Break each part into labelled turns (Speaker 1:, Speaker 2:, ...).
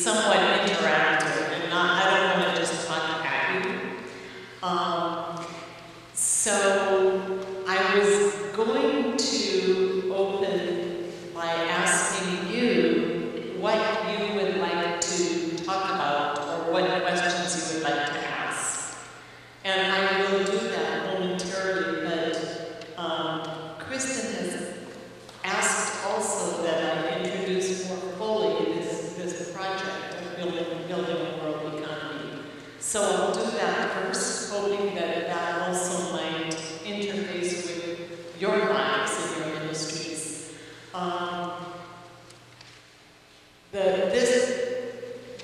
Speaker 1: somewhat interactive and not, I don't want to just talk at you. So I was going to open by asking you what you would like to talk about or what questions you would like to ask. And I will do that momentarily, but Kristen has asked also that I introduce more fully this project of building a world economy. So I'll do that first, hoping that that also might interface with your lives and your ministries.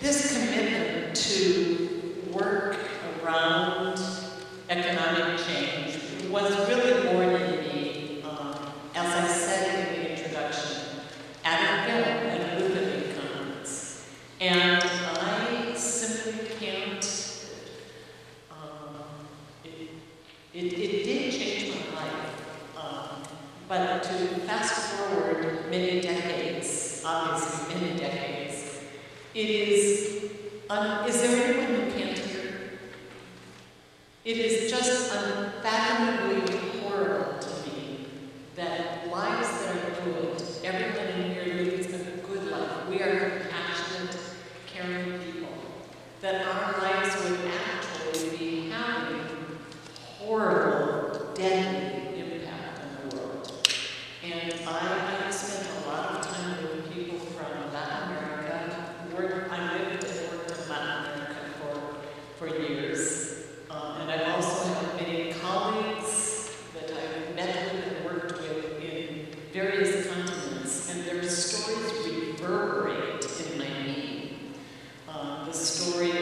Speaker 1: This commitment to work around economic change was really born in me, as I said in the introduction, at a film at a Lutheran conference. And I simply can't, it did change my life. But to fast forward many decades, obviously many decades, it is there anyone who can't hear? It is just unfathomably horrible to me that lives that are good, everyone in here leads a good life. We are compassionate, caring people. That our lives would actually be having horrible, deadly impact on the world. And I spent a lot of time with people from Latin America. I lived and worked in Latin America for years. And I also have many colleagues that I've met with and worked with in various continents, and their stories reverberate in my being. The story of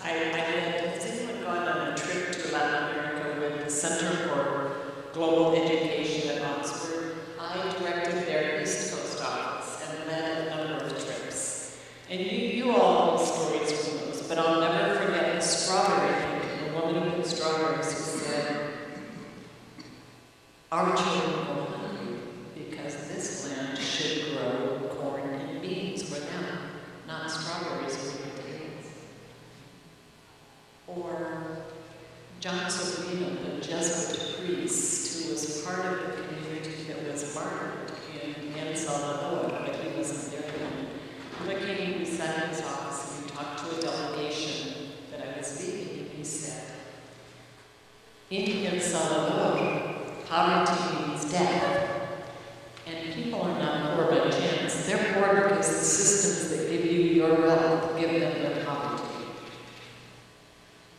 Speaker 1: has anyone gone on a trip to Latin America with the Center for Global Education at Oxford? I directed their East Coast office and led a number of trips. And you all know stories from those, but I'll never forget the strawberry picking, the woman who picked strawberries who said, "Our children go hungry because this land should grow corn and beans for them, not strawberries for potatoes." Or John Sobrino, the Jesuit priest who was part of the community that was martyred in Salvador, but he wasn't there then. He came beside his office and he talked to a delegation that I was leading, and he said, "In El Salvador, poverty means death, and people are not poor by chance. They're poor because the systems that give you your wealth give them their poverty."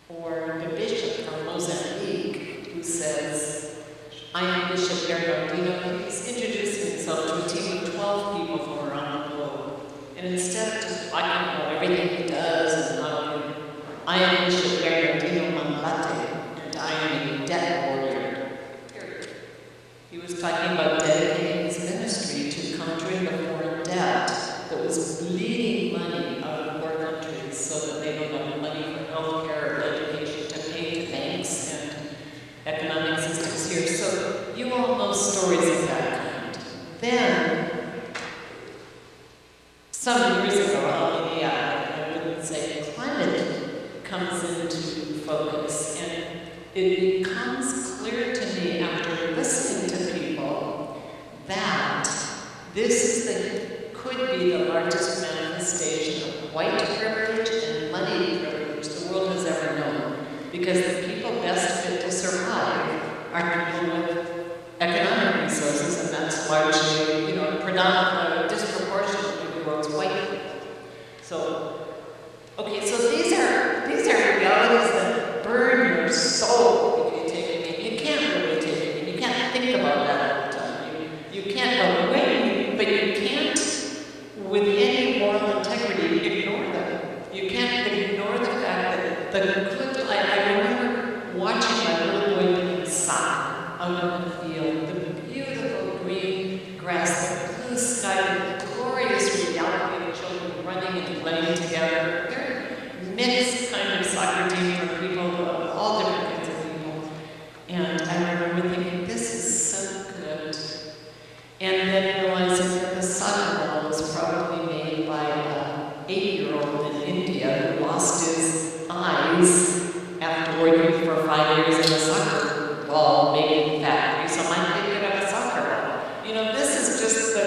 Speaker 1: Or the bishop from Mozambique who says, "I am Bishop Bernardino." He's introducing himself to a team of 12 people from around the globe. And instead of just talking about everything he does and how "I am Bishop Bernardino Manlate, and I am a debt warrior," period. He was talking about dedicating his ministry to countering the foreign debt that was bleeding money out of poor countries so that they don't have money for health care or education to pay to banks and economic systems here. So you all know stories of that kind. Then, some years ago, I wouldn't say climate comes into focus, and it becomes clear to me after listening to people that this could be the largest manifestation of white privilege and money privilege the world has ever known. Because the people best fit to survive are people with economic resources, and that's largely, predominantly, disproportionately the world's white people. So, okay, so these are realities that burn your soul if you take it in. You can't really take it in. You can't think about that all the time. You can't go away, but you can't, with any moral integrity, ignore them. You can't ignore the fact that I remember watching my little boy playing soccer out in the field, the beautiful green grass, the blue sky, the glorious reality of children running and playing together. Very mixed kind of soccer team for people of all different kinds of people. And I remember thinking, this is so good. And then realizing that the soccer ball was probably made by 8-year-old in India who lost his eyes after working for 5 years in a soccer ball making factory, so my kid could have a soccer ball. You know, this is just the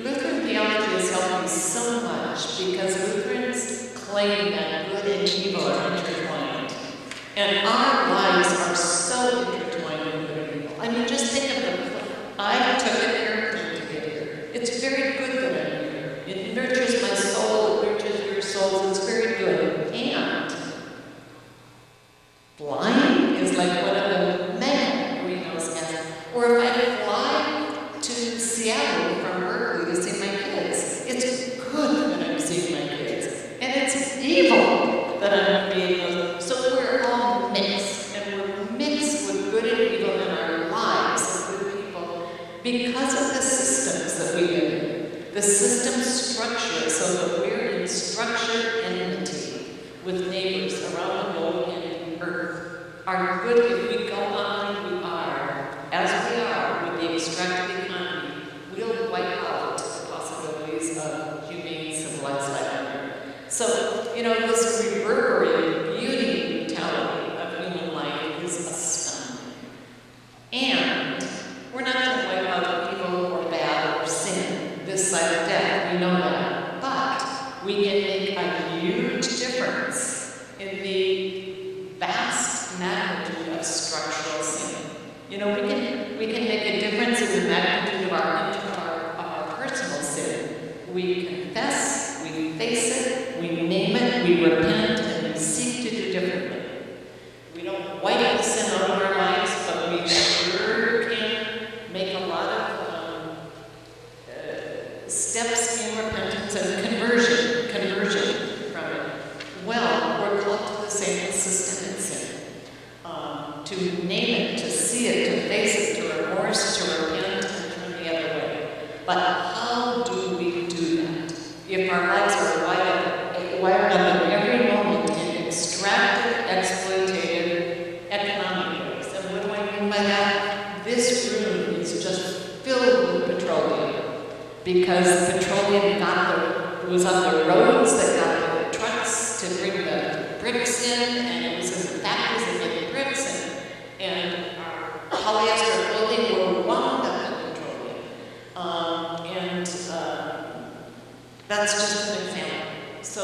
Speaker 1: Lutheran theology has helped me so much because Lutherans claim that good and evil are intertwined. And our lives are so intertwined with good and evil. I mean, just think of it. I took an airplane to get here. It's very good that I'm here. It nurtures my soul, it nurtures your souls, it's very good. And flying is like one of the mega greenhouse gases. Or if I fly to Seattle from Berkeley to see my kids, it's good that I'm seeing my kids. And it's evil that I'm being those. So we're all mixed, and we're mixed with good and evil in our lives and with people because of the systems that we live in. The system structure so that we're in structured enmity with neighbors around the globe and earth are good if we go on we are, as we are with the extractive economy, we'll wipe out the possibilities of humane civilized life on earth. So, you know, this reverberating beauty and brutality of human life is astounding. And we're not going to wipe out evil or bad or sin this side of death, we know that. But we can make a huge difference in the vast magnitude of structural sin. You know, we can make a difference in the magnitude of our personal sin. We confess, we face it, we name it, we repent, and we seek to do differently. We don't wipe the sin out of our lives, but we sure can make a lot of steps in repentance and conversion from it. Well, we're called to the same systemic sin. To name it, to see it, to face it, to remorse, to repent, and turn the other way. But how do we do that? If our lives are wired up in every moment in extractive, exploitative, economic ways. And what do I mean by that? This room is just filled with petroleum. Because petroleum was on the roads that got the trucks to bring the bricks in, and it was in the factories that made the bricks, and our polyester clothing were wound up in petroleum. That's just an example. So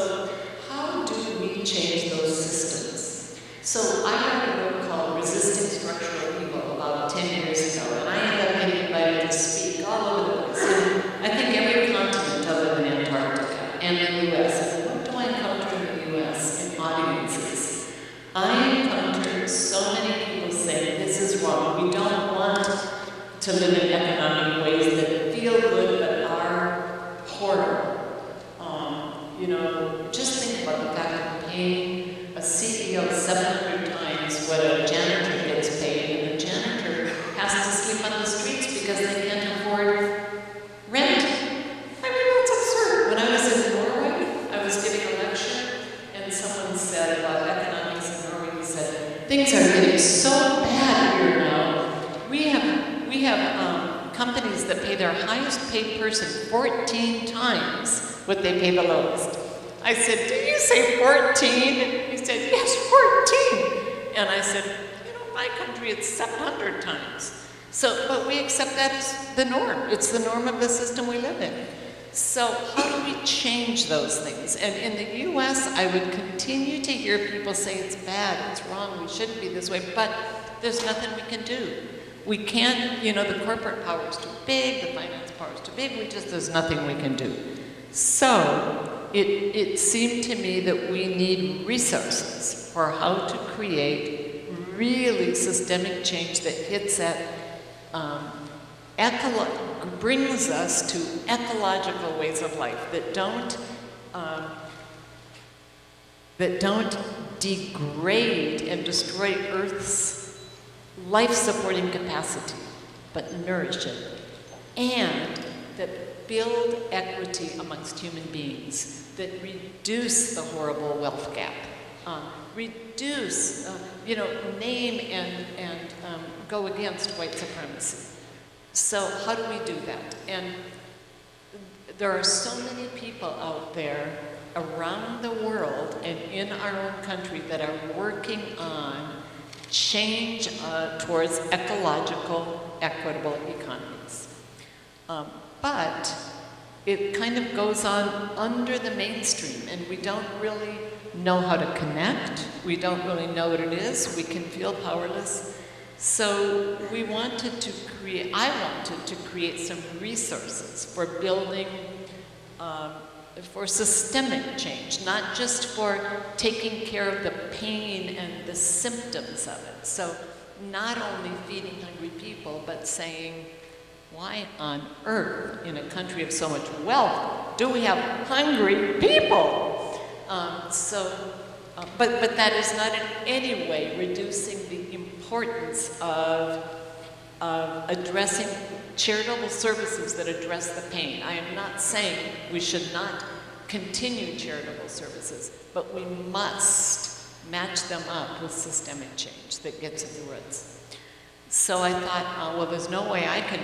Speaker 1: how do we change those systems? So I wrote a book called Resisting Structural Evil about 10 years ago, and I ended up getting invited to speak all over the place. And I think every continent other than Antarctica and the U.S. And what do I encounter in the U.S. in audiences? I encounter so many people saying, this is wrong. We don't want to live in economic ways that feel good but are horrible. You know, just think about the fact of paying a CEO 700 times what a janitor gets paid, and the janitor has to sleep on the streets because they can't afford rent. I mean, that's absurd. When I was in Norway, I was giving a lecture, and someone said about economics in Norway, he said, things are getting so bad here now. We have companies that pay their highest paid person 14 times what they pay the lowest. I said, did you say 14? He said, yes, 14. And I said, you know, in my country it's 700 times. So, but we accept that as the norm. It's the norm of the system we live in. So how do we change those things? And in the U.S., I would continue to hear people say it's bad, it's wrong, we shouldn't be this way, but there's nothing we can do. We can't, you know, the corporate power is too big, the finance power is too big, there's nothing we can do. So it seemed to me that we need resources for how to create really systemic change that hits at, brings us to ecological ways of life that don't degrade and destroy Earth's life-supporting capacity, but nourish it, and that build equity amongst human beings, that reduce the horrible wealth gap, reduce, name and go against white supremacy. So how do we do that? And there are so many people out there around the world and in our own country that are working on change towards ecological, equitable economies. But it kind of goes on under the mainstream, and we don't really know how to connect. We don't really know what it is. We can feel powerless. So I wanted to create some resources for building, for systemic change, not just for taking care of the pain and the symptoms of it. So not only feeding hungry people, but saying, why on earth, in a country of so much wealth, do we have hungry people? But that is not in any way reducing the importance of addressing charitable services that address the pain. I am not saying we should not continue charitable services, but we must match them up with systemic change that gets at the roots. So I thought, well, there's no way I can,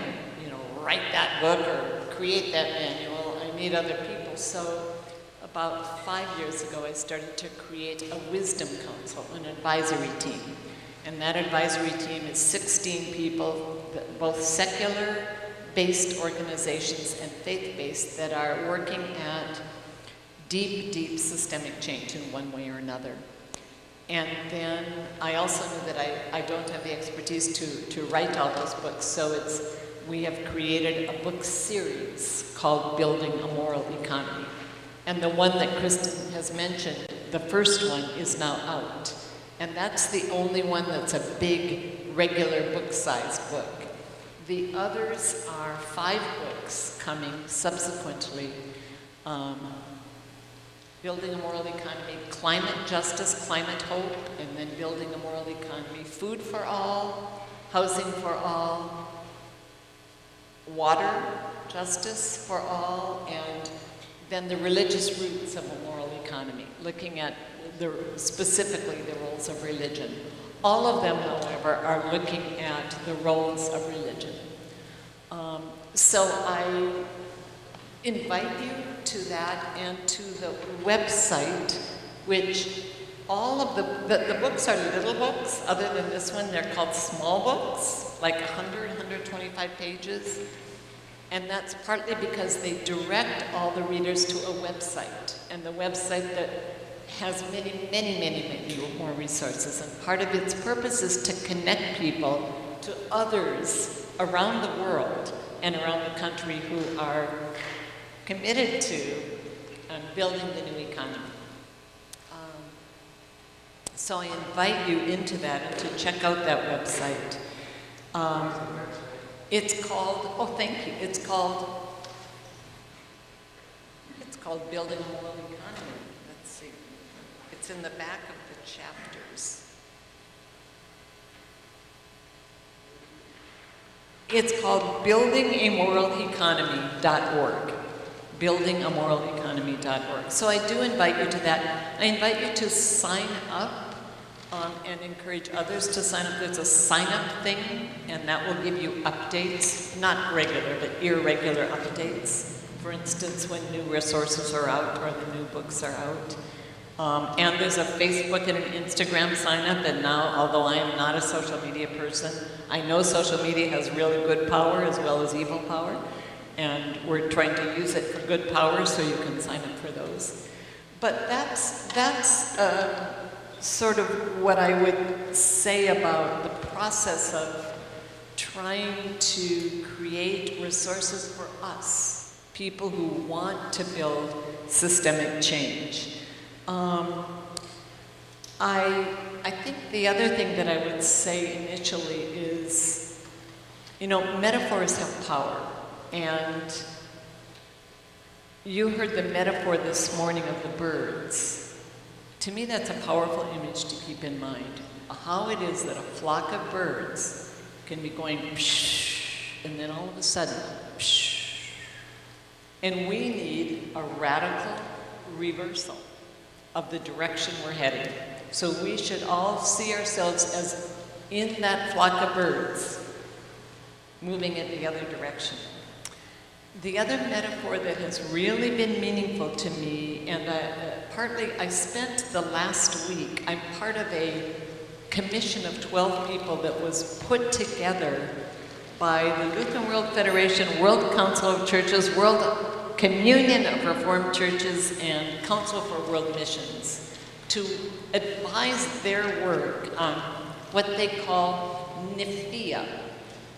Speaker 1: write that book or create that manual. I need other people. So about 5 years ago, I started to create a wisdom council, an advisory team. And that advisory team is 16 people, both secular-based organizations and faith-based, that are working at deep, deep systemic change in one way or another. And then I also knew that I don't have the expertise to write all those books, so we have created a book series called Building a Moral Economy. And the one that Kristen has mentioned, the first one, is now out. And that's the only one that's a big, regular book-sized book. The others are 5 books coming subsequently. Building a Moral Economy, Climate Justice, Climate Hope, and then Building a Moral Economy, Food for All, Housing for All, Water Justice for All, and then the religious roots of a moral economy, looking at specifically the roles of religion. All of them, however, are looking at the roles of religion. So I invite you to that and to the website, which all of the books are little books. Other than this one, they're called small books, like 100, 125 pages. And that's partly because they direct all the readers to a website, and the website that has many, many, many, many more resources. And part of its purpose is to connect people to others around the world and around the country who are committed to building the new economy. So I invite you into that and to check out that website. It's called, thank you, it's called Building a Moral Economy. Let's see. It's in the back of the chapters. It's called buildingamoraleconomy.org. Buildingamoraleconomy.org. So I do invite you to that. I invite you to sign up and encourage others to sign up. There's a sign-up thing, and that will give you updates, not regular, but irregular updates. For instance, when new resources are out or the new books are out. And there's a Facebook and an Instagram sign-up, and now, although I am not a social media person, I know social media has really good power as well as evil power, and we're trying to use it for good power, so you can sign up for those. But that's sort of what I would say about the process of trying to create resources for us, people who want to build systemic change. I think the other thing that I would say initially is, metaphors have power. And you heard the metaphor this morning of the birds. To me, that's a powerful image to keep in mind. How it is that a flock of birds can be going psh, and then all of a sudden, psh. And we need a radical reversal of the direction we're heading. So we should all see ourselves as in that flock of birds, moving in the other direction. The other metaphor that has really been meaningful to me, and partly I spent the last week, I'm part of a commission of 12 people that was put together by the Lutheran World Federation, World Council of Churches, World Communion of Reformed Churches, and Council for World Missions to advise their work on what they call NIFIA.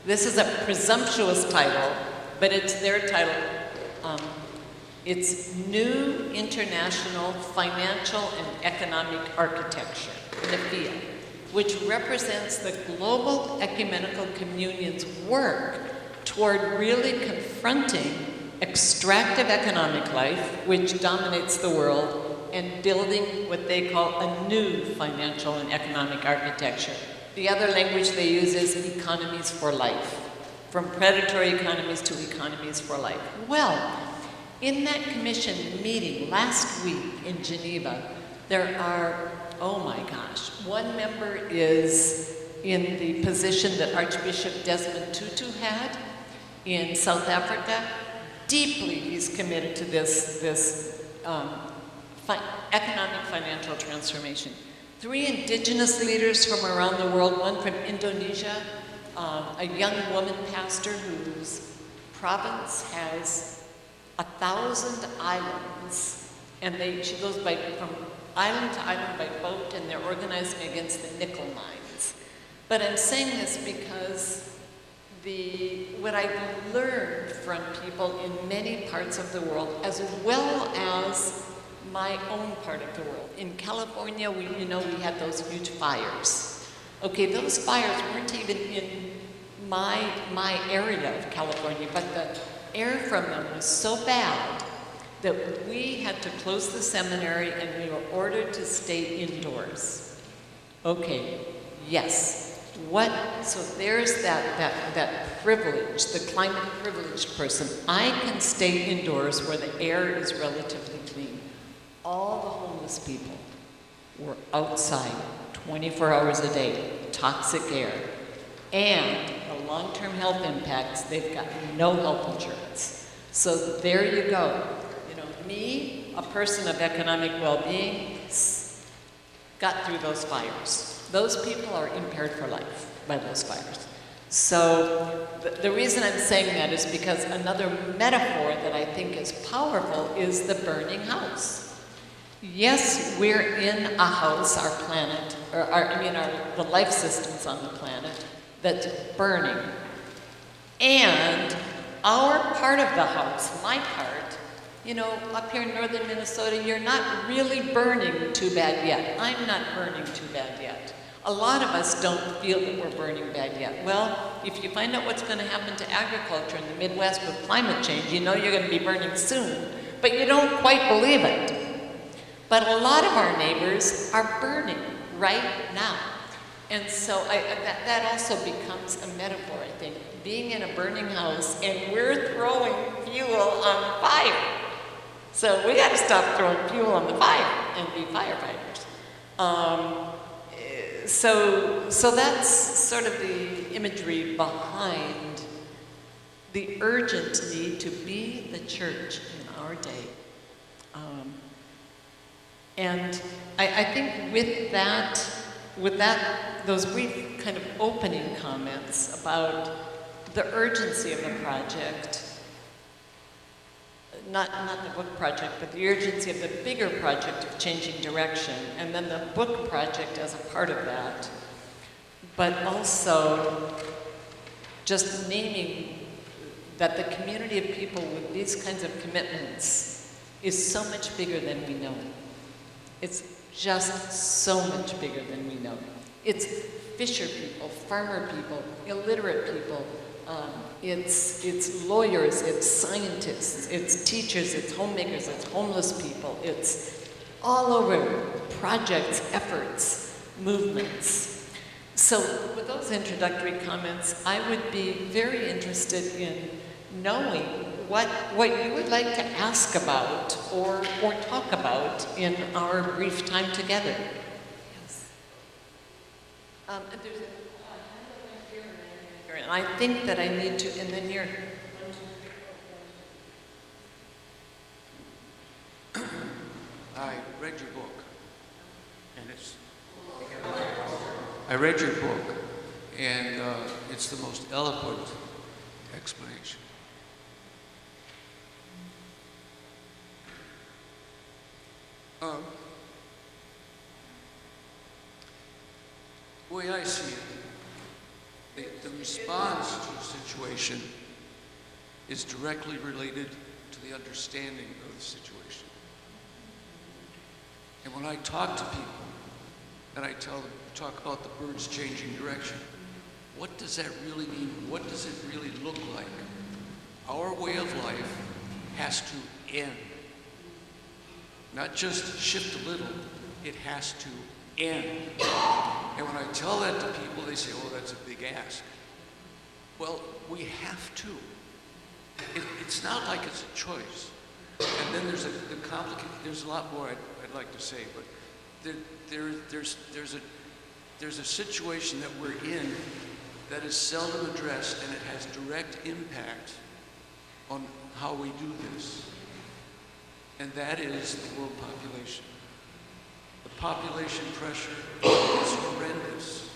Speaker 1: This is a presumptuous title, but it's their title. It's New International Financial and Economic Architecture, NIFIA, which represents the global ecumenical communion's work toward really confronting extractive economic life, which dominates the world, and building what they call a new financial and economic architecture. The other language they use is economies for life, from predatory economies to economies for life. Well, in that commission meeting last week in Geneva, there are, oh my gosh, one member is in the position that Archbishop Desmond Tutu had in South Africa. Deeply he's committed to this economic financial transformation. 3 indigenous leaders from around the world, one from Indonesia, a young woman pastor whose province has 1,000 islands, and she goes from island to island by boat, and they're organizing against the nickel mines. But I'm saying this because what I've learned from people in many parts of the world, as well as my own part of the world. In California, we had those huge fires. Okay, those fires weren't even in my area of California, but the air from them was so bad that we had to close the seminary and we were ordered to stay indoors. Okay, yes. So there's that privilege, the climate privileged person. I can stay indoors where the air is relatively clean. All the homeless people were outside 24 hours a day, toxic air. And the long-term health impacts, they've got no health insurance. So there you go. Me, a person of economic well-being, got through those fires. Those people are impaired for life by those fires. So the reason I'm saying that is because another metaphor that I think is powerful is the burning house. Yes, we're in a house, our planet, the life systems on the planet that's burning. And our part of the house, my part, up here in northern Minnesota, you're not really burning too bad yet. I'm not burning too bad yet. A lot of us don't feel that we're burning bad yet. Well, if you find out what's going to happen to agriculture in the Midwest with climate change, you know you're going to be burning soon, but you don't quite believe it. But a lot of our neighbors are burning right now. And so that also becomes a metaphor, I think. Being in a burning house and we're throwing fuel on fire. So we got to stop throwing fuel on the fire and be firefighters. So that's sort of the imagery behind the urgent need to be the church in our day. And I think with those brief kind of opening comments about the urgency of the project, not the book project, but the urgency of the bigger project of changing direction, and then the book project as a part of that, but also just naming that the community of people with these kinds of commitments is so much bigger than we know. It's just so much bigger than we know. It's fisher people, farmer people, illiterate people, it's lawyers, it's scientists, it's teachers, it's homemakers, it's homeless people, it's all over projects, efforts, movements. So with those introductory comments, I would be very interested in knowing what you would like to ask about or talk about in our brief time together. Yes. There's and I think that I need to, and then here.
Speaker 2: I read your book, and I read your book, and it's the most eloquent explanation. The way I see it, the response to a situation is directly related to the understanding of the situation. And when I talk to people, and I talk about the birds changing direction, what does that really mean? What does it really look like? Our way of life has to end. Not just shift a little, it has to end. And when I tell that to people, they say, oh, that's a big ask. Well, we have to. It's not like it's a choice. And then there's a lot more I'd like to say, but there's a situation that we're in that is seldom addressed, and it has direct impact on how we do this. And that is the world population. The population pressure is horrendous.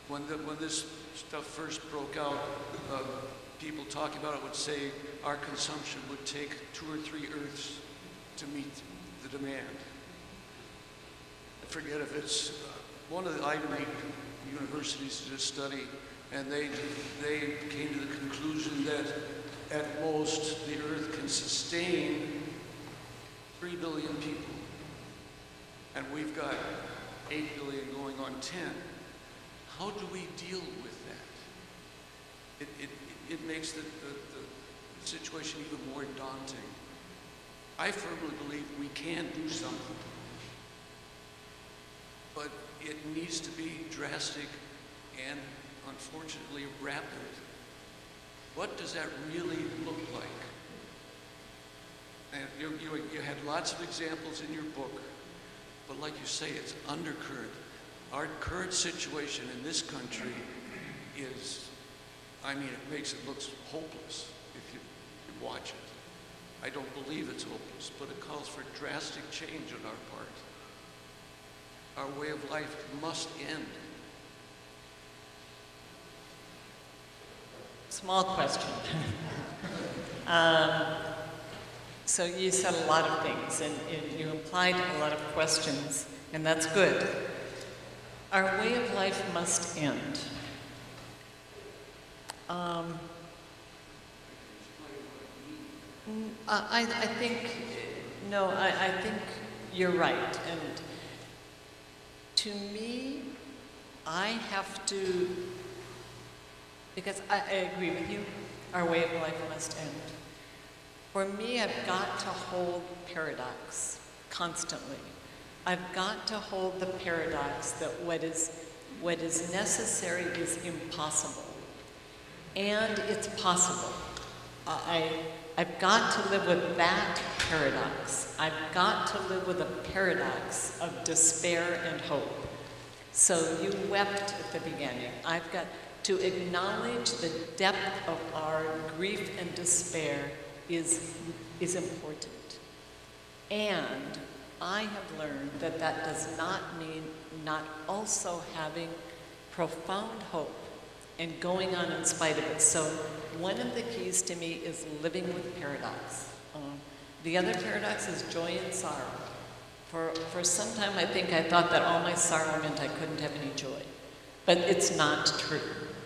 Speaker 2: When this stuff first broke out, people talking about it would say our consumption would take 2 or 3 Earths to meet the demand. I forget if it's one of the Ivy League universities did a study, and they came to the conclusion that at most the Earth can sustain 3 billion people, and we've got 8 billion going on 10. How do we deal with that? It makes the situation even more daunting. I firmly believe we can do something, but it needs to be drastic and, unfortunately, rapid. What does that really look like? And you had lots of examples in your book, but like you say, it's undercurrent. Our current situation in this country is, it makes it look hopeless if you watch it. I don't believe it's hopeless, but it calls for drastic change on our part. Our way of life must end.
Speaker 1: Small question. So you said a lot of things, and you implied a lot of questions, and that's good. Our way of life must end. I think you're right. And to me, I have to, because I agree with you, our way of life must end. For me, I've got to hold paradox constantly. I've got to hold the paradox that what is necessary is impossible. And it's possible. I've got to live with that paradox. I've got to live with a paradox of despair and hope. So you wept at the beginning. I've got to acknowledge the depth of our grief and despair is important. And I have learned that does not mean not also having profound hope and going on in spite of it. So one of the keys to me is living with paradox. The other paradox is joy and sorrow. For some time, I think I thought that all my sorrow meant I couldn't have any joy. But it's not true.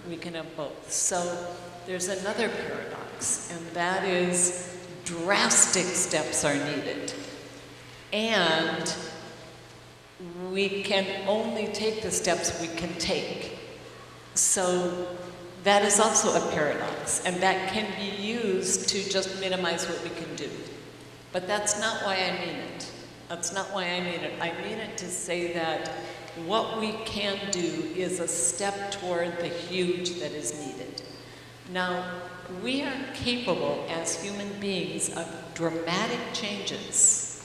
Speaker 1: We can have both. So there's another paradox, and that is drastic steps are needed. And we can only take the steps we can take. So that is also a paradox, and that can be used to just minimize what we can do. But that's not why I mean it. That's not why I mean it. I mean it to say that what we can do is a step toward the huge that is needed. Now, we are capable as human beings of dramatic changes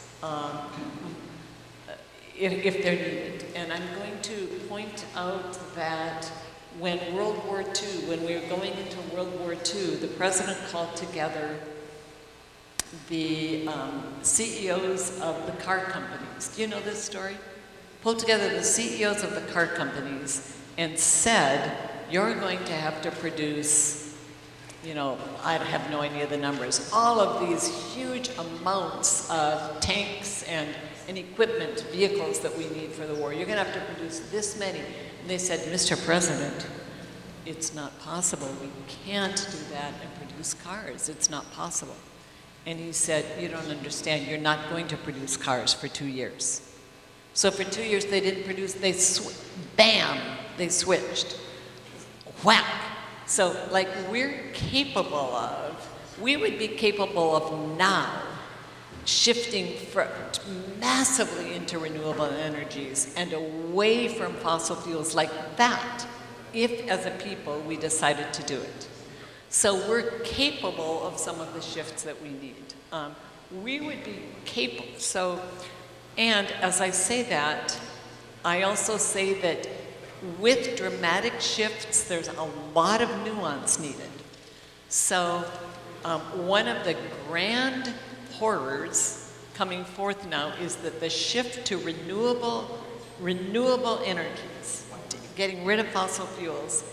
Speaker 1: if they're needed. And I'm going to point out that when we were going into World War II, the president called together the CEOs of the car companies. Do you know this story? Pulled together the CEOs of the car companies and said, you're going to have to produce, I have no idea the numbers, all of these huge amounts of tanks and equipment, vehicles that we need for the war. You're going to have to produce this many. And they said, Mr. President, it's not possible. We can't do that and produce cars. It's not possible. And he said, you don't understand. You're not going to produce cars for 2 years. So for 2 years, they didn't produce. Bam, they switched. Whack. So like we would be capable of now shifting massively into renewable energies and away from fossil fuels like that, if as a people we decided to do it. So we're capable of some of the shifts that we need. We would be capable. So, and as I say that, I also say that with dramatic shifts, there's a lot of nuance needed. So one of the grand horrors coming forth now is that the shift to renewable energies, getting rid of fossil fuels,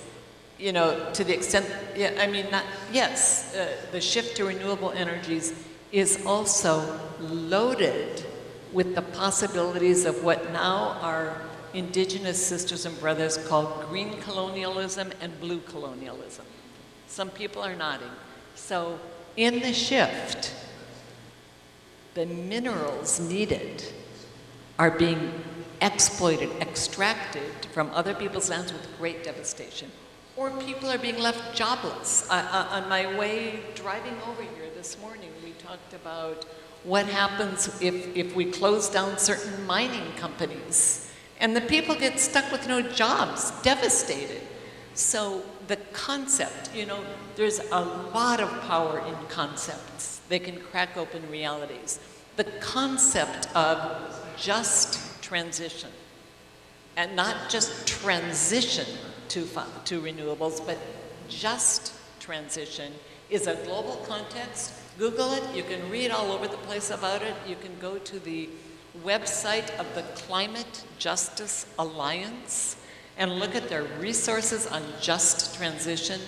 Speaker 1: to the extent, the shift to renewable energies is also loaded with the possibilities of what now our indigenous sisters and brothers call green colonialism and blue colonialism. Some people are nodding. So in the shift, the minerals needed are being exploited, extracted from other people's lands with great devastation. Or people are being left jobless. On my way driving over here this morning, we talked about what happens if we close down certain mining companies. And the people get stuck with no jobs, devastated. So the concept, there's a lot of power in concepts. They can crack open realities. The concept of just transition, and not just transition to renewables, but just transition, is a global context. Google it. You can read all over the place about it. You can go to the website of the Climate Justice Alliance and look at their resources on just transition.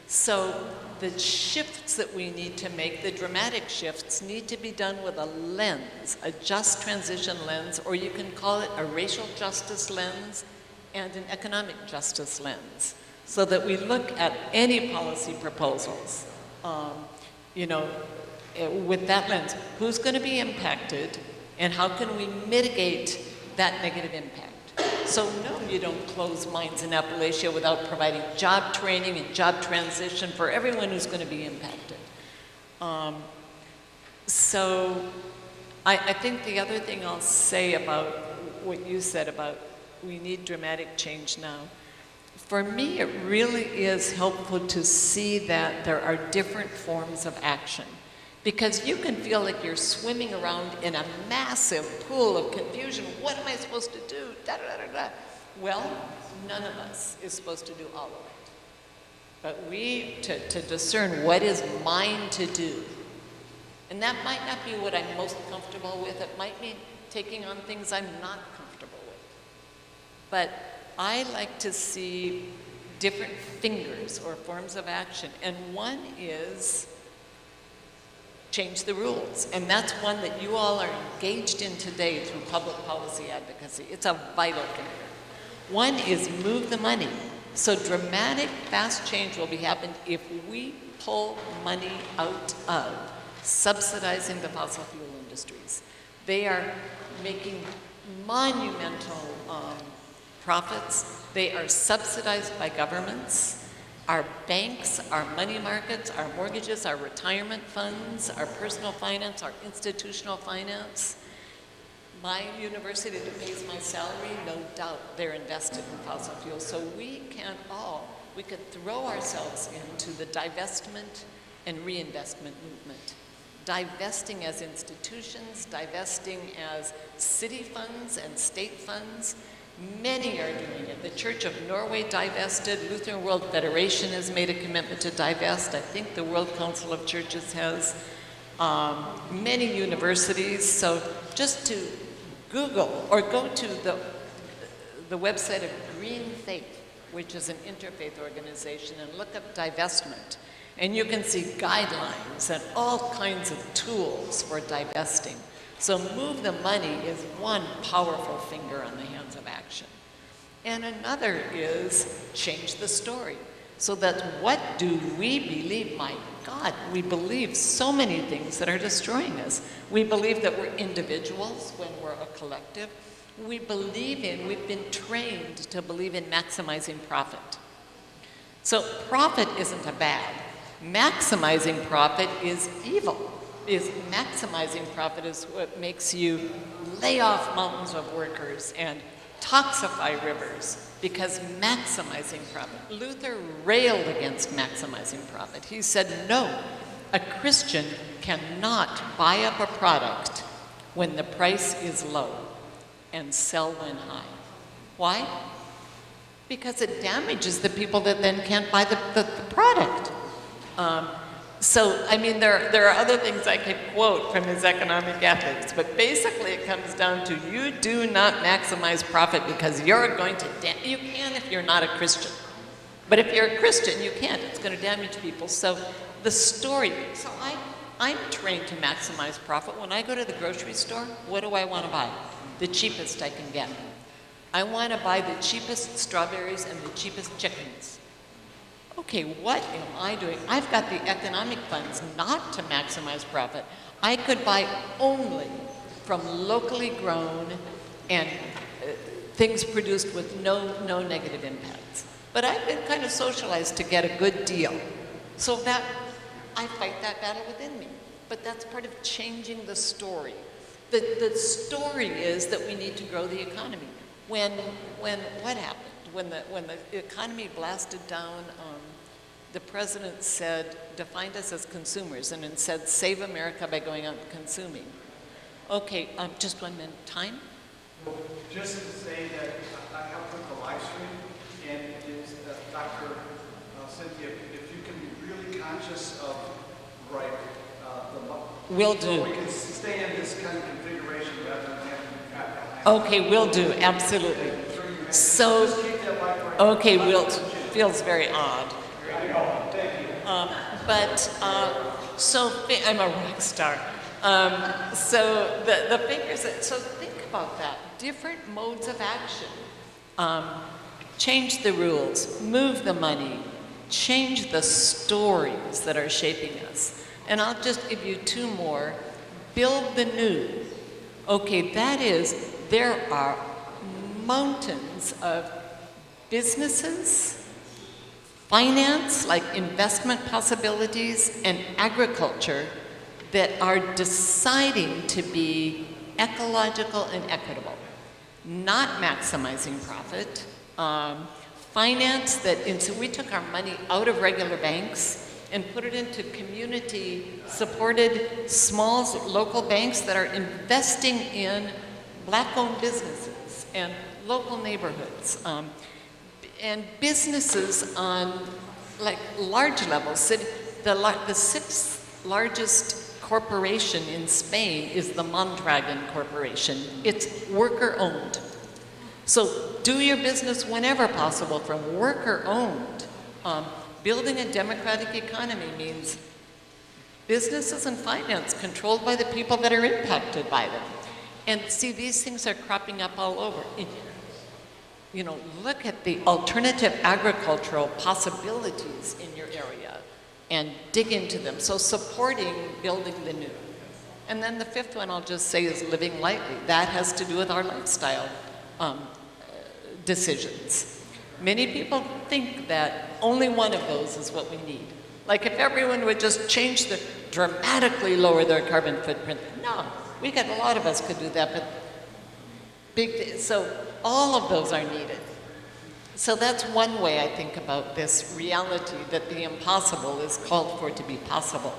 Speaker 1: So the shifts that we need to make, the dramatic shifts, need to be done with a lens, a just transition lens, or you can call it a racial justice lens and an economic justice lens, so that we look at any policy proposals, with that lens. Who's going to be impacted, and how can we mitigate that negative impact? So no, you don't close mines in Appalachia without providing job training and job transition for everyone who's going to be impacted. So I think the other thing I'll say about what you said about we need dramatic change now. For me, it really is helpful to see that there are different forms of action. Because you can feel like you're swimming around in a massive pool of confusion. What am I supposed to do? Da, da, da, da. Well, none of us is supposed to do all of it. But we, to discern what is mine to do. And that might not be what I'm most comfortable with. It might mean taking on things I'm not comfortable with. But I like to see different fingers or forms of action. And one is change the rules. And that's one that you all are engaged in today through public policy advocacy. It's a vital finger. One is move the money. So dramatic, fast change will be happening if we pull money out of subsidizing the fossil fuel industries. They are making monumental profits. They are subsidized by governments. Our banks, our money markets, our mortgages, our retirement funds, our personal finance, our institutional finance. My university that pays my salary, no doubt they're invested in fossil fuels. So we could throw ourselves into the divestment and reinvestment movement. Divesting as institutions, divesting as city funds and state funds. Many are doing it. The Church of Norway divested. Lutheran World Federation has made a commitment to divest. I think the World Council of Churches has. many universities. So just to Google or go to the website of Green Faith, which is an interfaith organization, and look up divestment. And you can see guidelines and all kinds of tools for divesting. So Move the Money is one powerful finger on the hands of action. And another is change the story. So that what do we believe? My God, we believe so many things that are destroying us. We believe that we're individuals when we're a collective. We've been trained to believe in maximizing profit. So profit isn't a bad. Maximizing profit is evil. Maximizing profit is what makes you lay off mountains of workers and toxify rivers, because maximizing profit. Luther railed against maximizing profit. He said, no, a Christian cannot buy up a product when the price is low and sell when high. Why? Because it damages the people that then can't buy the product. So, I mean, there are other things I could quote from his economic ethics, but basically it comes down to you do not maximize profit because you're going to, you can if you're not a Christian. But if you're a Christian, you can't. It's going to damage people. So the story, so I'm trained to maximize profit. When I go to the grocery store, what do I want to buy? The cheapest I can get. I want to buy the cheapest strawberries and the cheapest chickens. Okay, what am I doing? I've got the economic funds not to maximize profit. I could buy only from locally grown and things produced with no negative impacts. But I've been kind of socialized to get a good deal. So that, I fight that battle within me. But that's part of changing the story. The story is that we need to grow the economy. When what happened? When the economy blasted down, the president defined us as consumers and then said, save America by going out and consuming. Okay, just 1 minute, time?
Speaker 3: Just to say that I helped with the live stream, and is Dr. Cynthia, if you can be really conscious of,
Speaker 1: Will do.
Speaker 3: So we can stay in this kind of configuration rather than having
Speaker 1: Okay, will do, absolutely. So,
Speaker 3: just keep that light right.
Speaker 1: okay, will feels very odd.
Speaker 3: Thank you.
Speaker 1: So I'm a rock star. So the figures, so think about that. Different modes of action. Change the rules, move the money, change the stories that are shaping us. And I'll just give you two more. Build the new. Okay, that is, there are mountains of businesses, finance, like investment possibilities, and agriculture that are deciding to be ecological and equitable, not maximizing profit. Finance that, so we took our money out of regular banks and put it into community-supported small local banks that are investing in Black-owned businesses and local neighborhoods. And businesses on like large levels. The sixth largest corporation in Spain is the Mondragon Corporation. It's worker-owned. So do your business whenever possible from worker-owned. Building a democratic economy means businesses and finance controlled by the people that are impacted by them. And see, these things are cropping up all over. You know, look at the alternative agricultural possibilities in your area and dig into them. So supporting building the new. And then the fifth one I'll just say is living lightly. That has to do with our lifestyle decisions. Many people think that only one of those is what we need. Like if everyone would just dramatically lower their carbon footprint. No, a lot of us could do that, but so all of those are needed. So that's one way I think about this reality that the impossible is called for to be possible.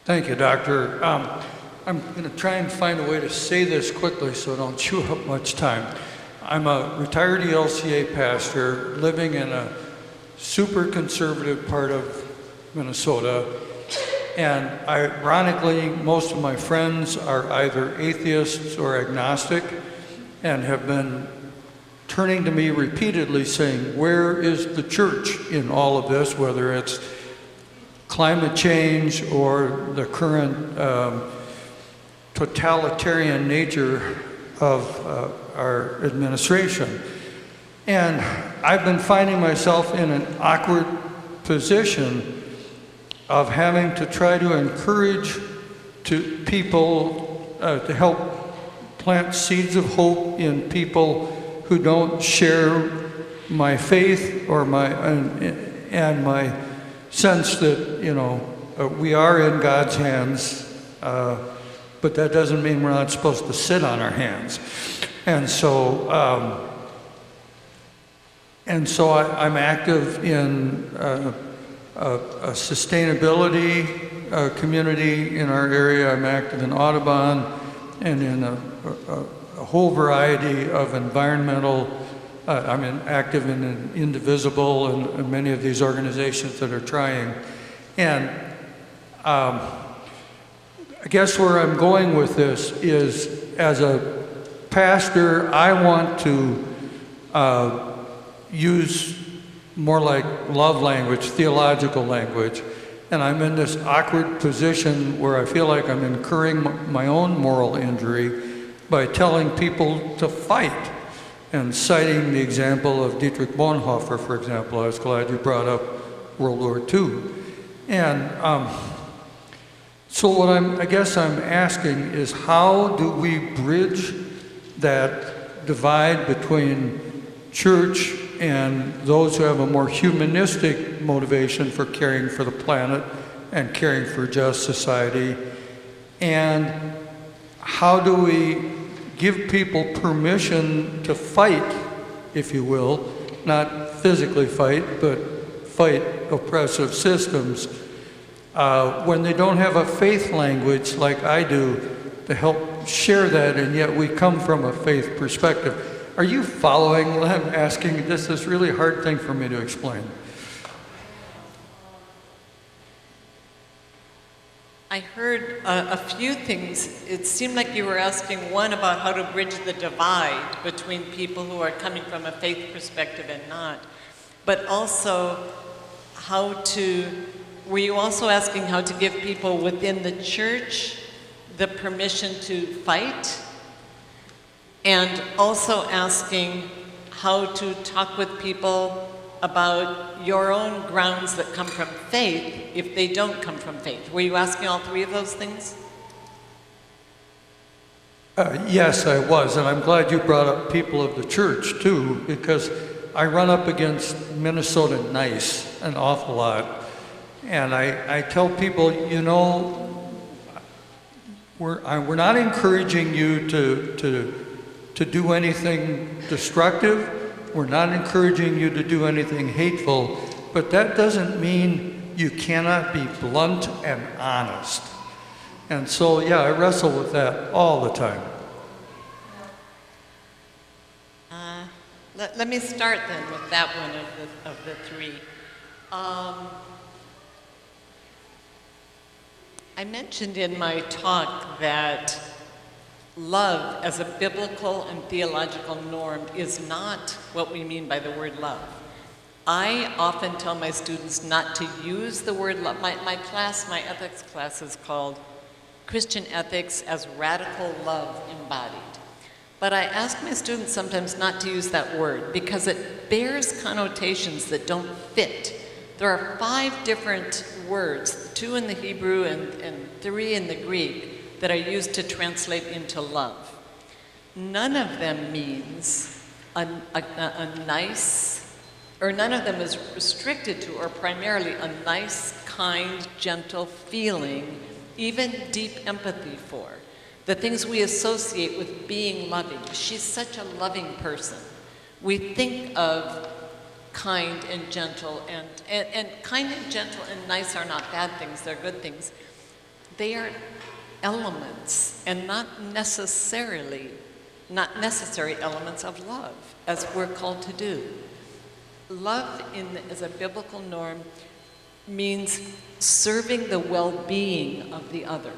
Speaker 4: Thank you, Doctor. I'm going to try and find a way to say this quickly so I don't chew up much time. I'm a retired ELCA pastor living in a super conservative part of Minnesota, And ironically, most of my friends are either atheists or agnostic and have been turning to me repeatedly saying, where is the church in all of this, whether it's climate change or the current totalitarian nature of our administration. And I've been finding myself in an awkward position of having to try to encourage people to help plant seeds of hope in people who don't share my faith or and my sense that, you know, we are in God's hands, but that doesn't mean we're not supposed to sit on our hands. And so I'm active in a sustainability community in our area. I'm active in Audubon and in a whole variety of environmental, I'm active in Indivisible and many of these organizations that are trying. And I guess where I'm going with this is, as a pastor, I want to use more like love language, theological language, and I'm in this awkward position where I feel like I'm incurring my own moral injury by telling people to fight and citing the example of Dietrich Bonhoeffer, for example. I was glad you brought up World War II. And so what I guess I'm asking is, how do we bridge that divide between church and those who have a more humanistic motivation for caring for the planet and caring for just society? And how do we give people permission to fight, if you will, not physically fight, but fight oppressive systems, when they don't have a faith language like I do to help share that, and yet we come from a faith perspective? Are you following what I'm asking? This is a really hard thing for me to explain.
Speaker 1: I heard a few things. It seemed like you were asking, one, about how to bridge the divide between people who are coming from a faith perspective and not, but also were you also asking how to give people within the church the permission to fight? And also asking how to talk with people about your own grounds that come from faith if they don't come from faith. Were you asking all three of those things?
Speaker 4: Yes, I was, and I'm glad you brought up people of the church too, because I run up against Minnesota Nice an awful lot. And I tell people, you know, we're not encouraging you to do anything destructive. We're not encouraging you to do anything hateful, but that doesn't mean you cannot be blunt and honest. And so, yeah, I wrestle with that all the time.
Speaker 1: Let me start then with that one of the three. I mentioned in my talk that love as a biblical and theological norm is not what we mean by the word love. I often tell my students not to use the word love. My ethics class is called Christian Ethics as Radical Love Embodied. But I ask my students sometimes not to use that word because it bears connotations that don't fit. There are 5 different words, 2 in the Hebrew and 3 in the Greek, that are used to translate into love. None of them means a nice, or none of them is restricted to or primarily a nice, kind, gentle feeling, even deep empathy for. The things we associate with being loving. She's such a loving person. We think of kind and gentle, and kind and gentle and nice are not bad things, they're good things. They are elements and not necessary elements of love, as we're called to do. Love as a biblical norm means serving the well-being of the other,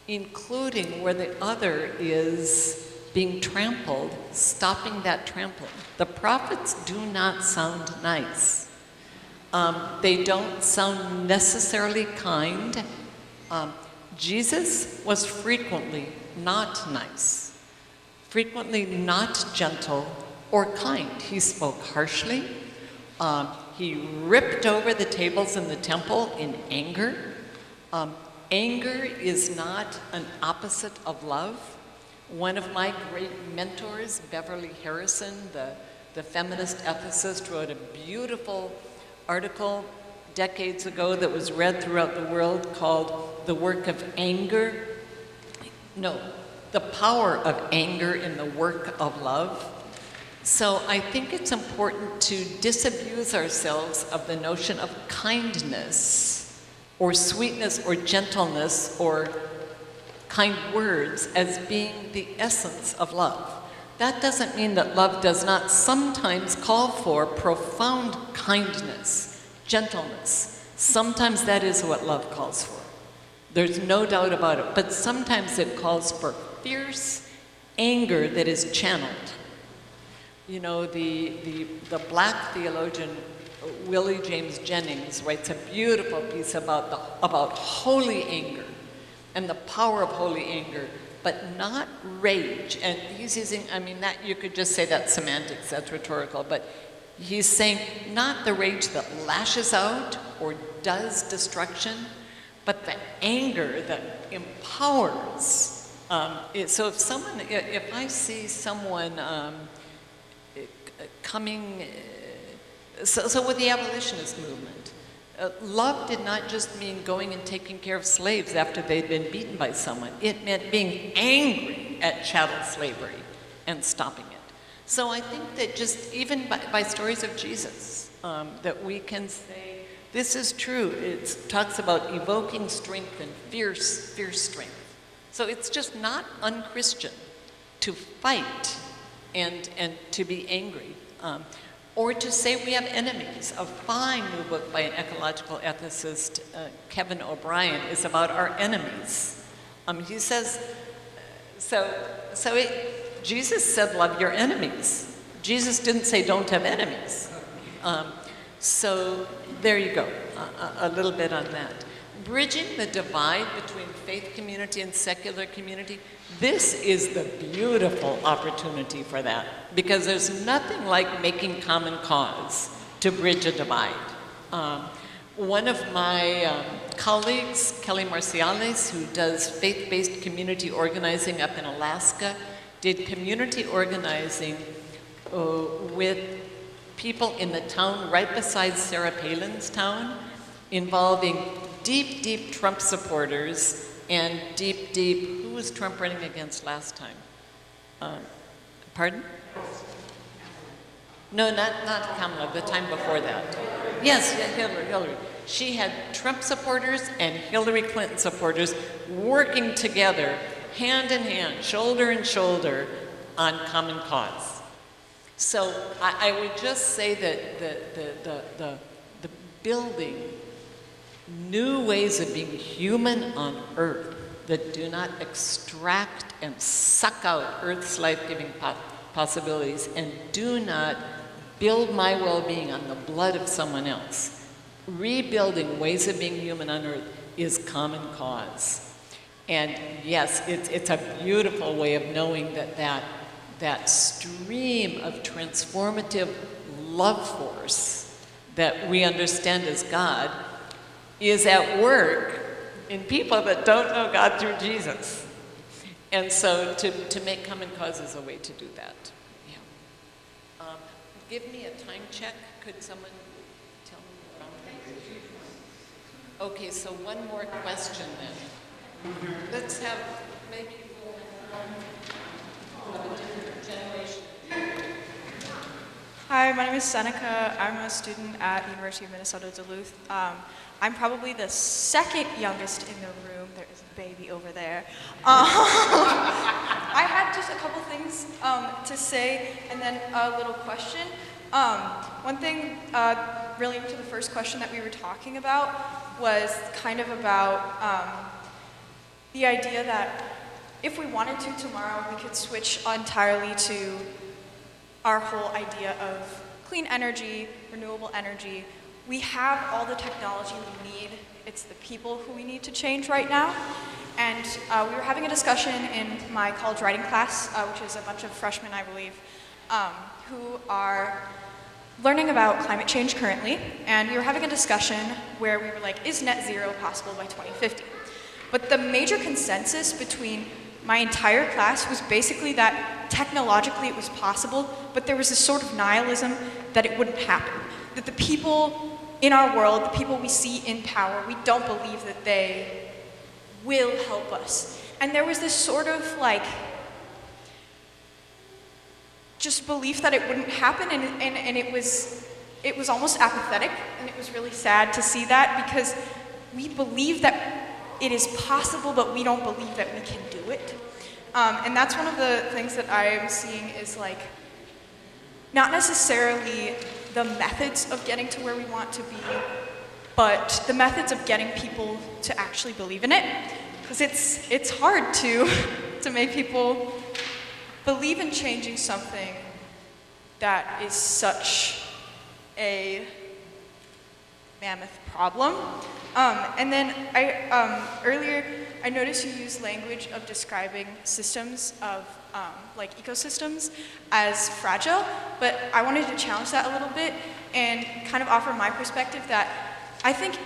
Speaker 1: including where the other is being trampled, stopping that trampling. The prophets do not sound nice. They don't sound necessarily kind. Jesus was frequently not nice, frequently not gentle or kind. He spoke harshly. He ripped over the tables in the temple in anger. Anger is not an opposite of love. One of my great mentors, Beverly Harrison, the feminist ethicist, wrote a beautiful article decades ago that was read throughout the world called The Work of Anger. No, The Power of Anger in the Work of Love. So I think it's important to disabuse ourselves of the notion of kindness or sweetness or gentleness or kind words as being the essence of love. That doesn't mean that love does not sometimes call for profound kindness, gentleness. Sometimes that is what love calls for. There's no doubt about it. But sometimes it calls for fierce anger that is channeled. You know, the black theologian Willie James Jennings writes a beautiful piece about holy anger and the power of holy anger, but not rage. And he's using, I mean, that you could just say that's semantics, that's rhetorical, but he's saying not the rage that lashes out or does destruction, but the anger that empowers. So if I see someone coming, so with the abolitionist movement, love did not just mean going and taking care of slaves after they'd been beaten by someone. It meant being angry at chattel slavery and stopping it. So I think that just even by stories of Jesus, that we can say, this is true. It talks about evoking strength and fierce strength. So it's just not unchristian to fight and to be angry. Or to say we have enemies. A fine new book by an ecological ethicist, Kevin O'Brien, is about our enemies. He says, Jesus said love your enemies. Jesus didn't say don't have enemies. So there you go, a little bit on that. Bridging the divide between faith community and secular community, this is the beautiful opportunity for that, because there's nothing like making common cause to bridge a divide. One of my colleagues, Kelly Marciales, who does faith-based community organizing up in Alaska, did community organizing with people in the town right beside Sarah Palin's town, involving deep Trump supporters and deep, who was Trump running against last time? Pardon? No, not Kamala, the time before that. Yes, Hillary. She had Trump supporters and Hillary Clinton supporters working together, hand in hand, shoulder in shoulder, on common cause. So I would just say that the building new ways of being human on Earth that do not extract and suck out Earth's life-giving possibilities and do not build my well-being on the blood of someone else. Rebuilding ways of being human on Earth is common cause. And yes, it's a beautiful way of knowing that stream of transformative love force that we understand as God is at work in people that don't know God through Jesus. And so to make common cause is a way to do that. Yeah. Give me a time check. Could someone tell me around? Okay, so one more question then. Let's have maybe of a different generation.
Speaker 5: Hi, my name is Seneca. I'm a student at University of Minnesota Duluth. I'm probably the second youngest in the room. There is a baby over there. I had just a couple things to say and then a little question. One thing relating to the first question that we were talking about was kind of about the idea that if we wanted to tomorrow, we could switch entirely to our whole idea of clean energy, renewable energy. We have all the technology we need. It's the people who we need to change right now. And we were having a discussion in my college writing class, which is a bunch of freshmen, I believe, who are learning about climate change currently. And we were having a discussion where we were like, is net zero possible by 2050? But the major consensus between my entire class was basically that technologically it was possible, but there was this sort of nihilism that it wouldn't happen. That the people in our world, the people we see in power, we don't believe that they will help us. And there was this sort of like, just belief that it wouldn't happen, and it was almost apathetic, and it was really sad to see that, because we believe that it is possible, but we don't believe that we can do it. And that's one of the things that I'm seeing is like, not necessarily the methods of getting to where we want to be, but the methods of getting people to actually believe in it. Because it's hard to make people believe in changing something that is such a mammoth problem. And then earlier I noticed you used language of describing systems of like ecosystems as fragile, but I wanted to challenge that a little bit and kind of offer my perspective that I think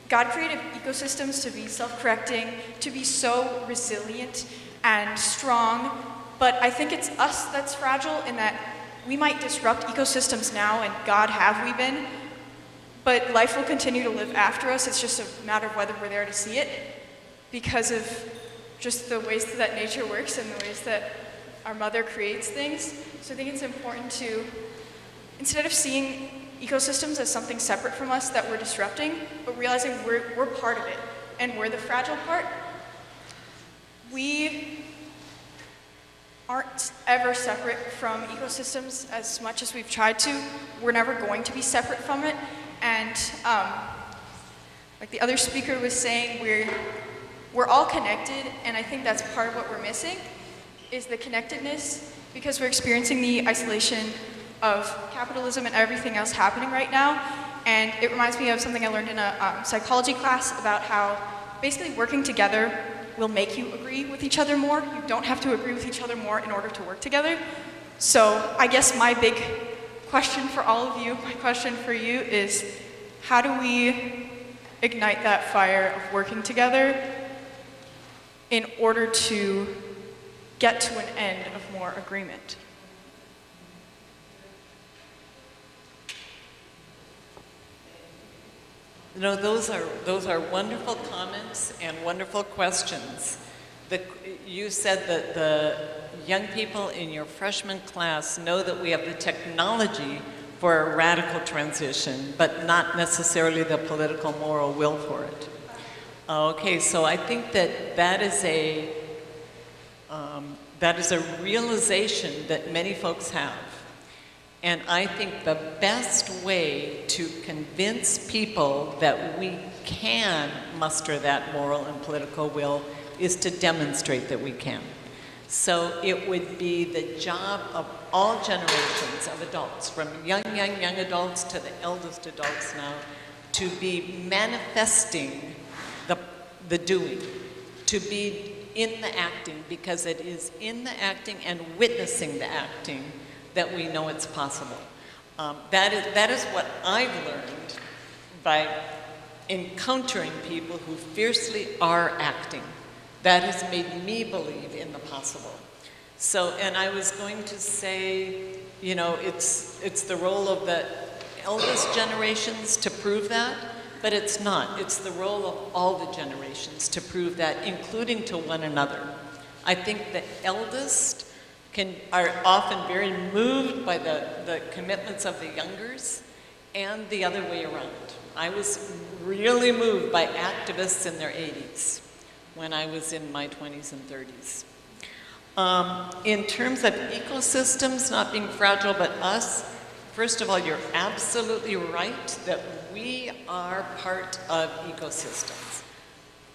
Speaker 5: God created ecosystems to be self-correcting, to be so resilient and strong, but I think it's us that's fragile in that we might disrupt ecosystems now, and God have we been, but life will continue to live after us. It's just a matter of whether we're there to see it because of just the ways that nature works and the ways that our mother creates things. So I think it's important to, instead of seeing ecosystems as something separate from us that we're disrupting, but realizing we're part of it and we're the fragile part, we aren't ever separate from ecosystems as much as we've tried to. We're never going to be separate from it. And like the other speaker was saying, we're all connected, and I think that's part of what we're missing, is the connectedness, because we're experiencing the isolation of capitalism and everything else happening right now. And it reminds me of something I learned in a psychology class about how basically working together will make you agree with each other more. You don't have to agree with each other more in order to work together. So I guess my big question for all of you, my question for you is, how do we ignite that fire of working together in order to get to an end of more agreement?
Speaker 1: You know, those are wonderful comments and wonderful questions. You said that the young people in your freshman class know that we have the technology for a radical transition, but not necessarily the political moral will for it. Okay, so I think that is a realization that many folks have. And I think the best way to convince people that we can muster that moral and political will is to demonstrate that we can. So it would be the job of all generations of adults, from young adults to the eldest adults now, to be manifesting the doing, to be in the acting, because it is in the acting and witnessing the acting that we know it's possible. That is what I've learned by encountering people who fiercely are acting. That has made me believe in the possible. So, and I was going to say, you know, it's the role of the eldest generations to prove that, but it's not. It's the role of all the generations to prove that, including to one another. I think the eldest are often very moved by the commitments of the youngers, and the other way around. I was really moved by activists in their 80s when I was in my 20s and 30s. In terms of ecosystems not being fragile, but us First of all, you're absolutely right that we are part of ecosystems.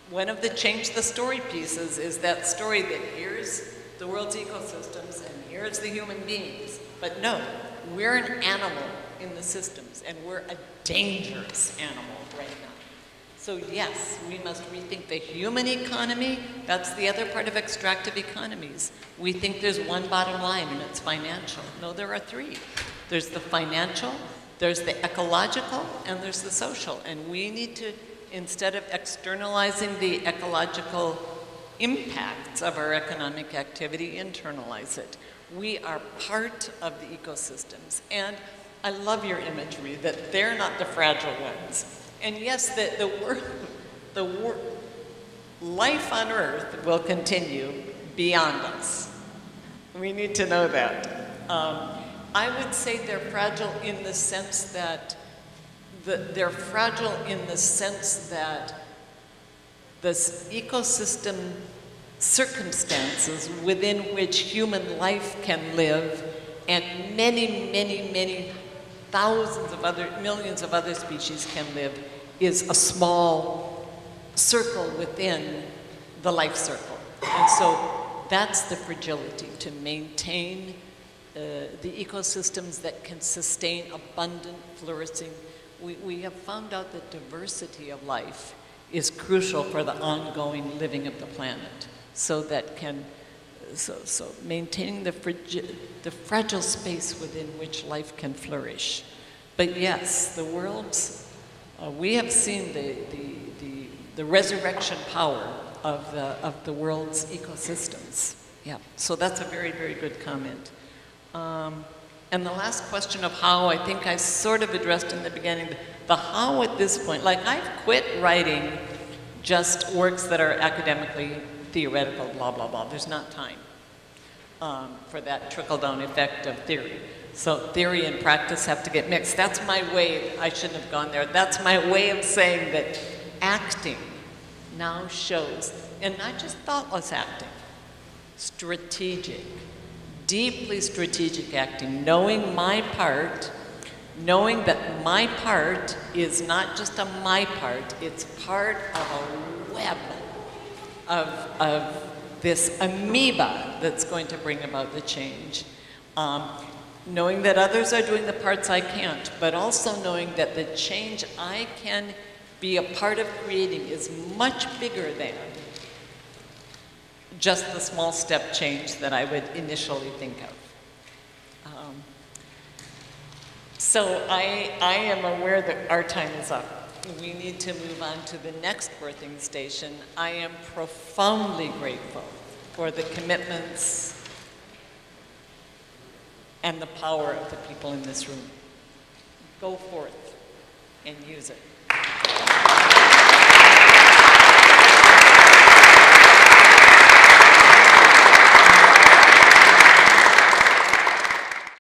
Speaker 1: One of the change the story pieces is that story that here's the world's ecosystems and here's the human beings. But no, we're an animal in the systems, and we're a dangerous animal right now. So yes, we must rethink the human economy. That's the other part of extractive economies. We think there's one bottom line, and it's financial. No, there are three. There's the financial, there's the ecological, and there's the social. And we need to, instead of externalizing the ecological impacts of our economic activity, internalize it. We are part of the ecosystems. And I love your imagery that they're not the fragile ones. And yes, life on Earth will continue beyond us. We need to know that. I would say they're fragile in the sense that the ecosystem circumstances within which human life can live, and many thousands of millions of other species can live, is a small circle within the life circle. And so that's the fragility, to maintain the ecosystems that can sustain abundant flourishing. We have found out that diversity of life is crucial for the ongoing living of the planet. So maintaining the fragile space within which life can flourish. But yes, the world's, we have seen the resurrection power of the world's ecosystems. Yeah, so that's a very, very good comment. And the last question of how, I think I sort of addressed in the beginning, the how at this point. Like, I've quit writing just works that are academically theoretical, blah, blah, blah. There's not time for that trickle-down effect of theory. So theory and practice have to get mixed. That's my way, I shouldn't have gone there. That's my way of saying that acting now shows, and not just thoughtless acting, strategic, deeply strategic acting, knowing my part, knowing that my part is not just a my part, it's part of a web of this amoeba that's going to bring about the change. Knowing that others are doing the parts I can't, but also knowing that the change I can be a part of creating is much bigger than just the small step change that I would initially think of. So I am aware that our time is up. We need to move on to the next birthing station. I am profoundly grateful for the commitments and the power of the people in this room. Go forth and use it.